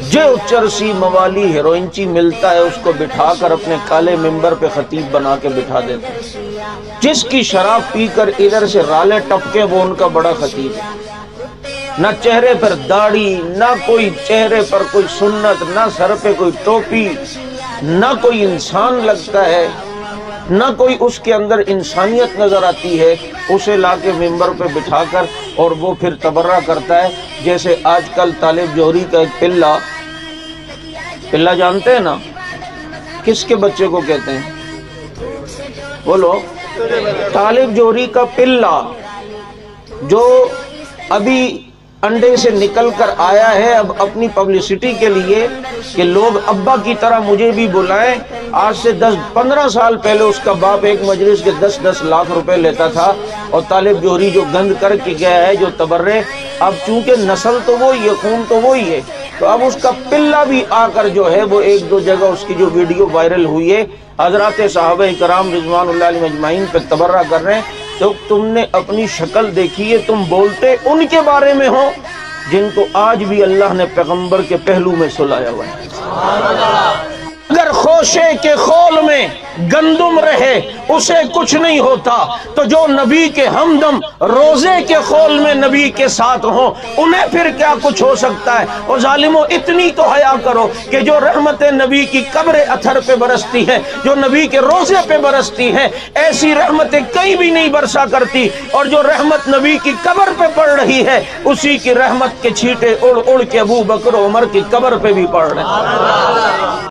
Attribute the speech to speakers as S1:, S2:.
S1: جو चरसी मवाली हेरोइनची मिलता है उसको बिठा कर अपने काले मिंबर पे खतीब बना के बिठा देते हैं। जिसकी शराब पीकर इधर से राले टपके वो उनका बड़ा खतीब है। ना चेहरे पर दाढ़ी, ना कोई चेहरे पर कोई सुन्नत, ना सर पे कोई टोपी, ना कोई इंसान लगता है, ना कोई उसके अंदर इंसानियत नजर आती है। उसे लाके मिंबर पे बिठाकर और वो फिर तबर्रा करता है। जैसे आजकल तालिब जोहरी का एक पिल्ला जानते हैं ना, किसके बच्चे को कहते हैं? बोलो। तालिब जोहरी का पिल्ला जो अभी अंडे से निकल कर आया है अब अपनी पब्लिसिटी के लिए कि लोग अब्बा की तरह मुझे भी बुलाएं। आज से 10-15 साल पहले उसका बाप एक मजलिस के 10-10 लाख रुपए लेता था और तालिब जोहरी जो गंद करके गया है, जो तबर्रे, अब चूंकि नस्ल तो वही है, खून तो वही है, तो अब उसका पिल्ला भी आकर जो है वो एक दो जगह उसकी जो वीडियो वायरल हुई है, हजरत साहबे कराम रिजवानुल्लाह अलैहिम अजमाइन पे तबर्रा कर रहे हैं। तो तुमने अपनी शक्ल देखी है, तुम बोलते उनके बारे में हो जिनको आज भी अल्लाह ने पैगंबर के पहलू में सुलाया हुआ है। अगर खोशे के खोल में गंदुम रहे उसे कुछ नहीं होता, तो जो नबी के हमदम रोजे के खोल में नबी के साथ हो उन्हें फिर क्या कुछ हो सकता है। और जालिमों, इतनी तो हया करो कि जो रहमत नबी की कब्र अथर पे बरसती है, जो नबी के रोजे पे बरसती है, ऐसी रहमतें कहीं भी नहीं बरसा करती। और जो रहमत नबी की कब्र पे पड़ रही है, उसी की रहमत के छींटे उड़ उड़ के अबू बकर उमर की कब्र पे भी पड़ रहे हैं।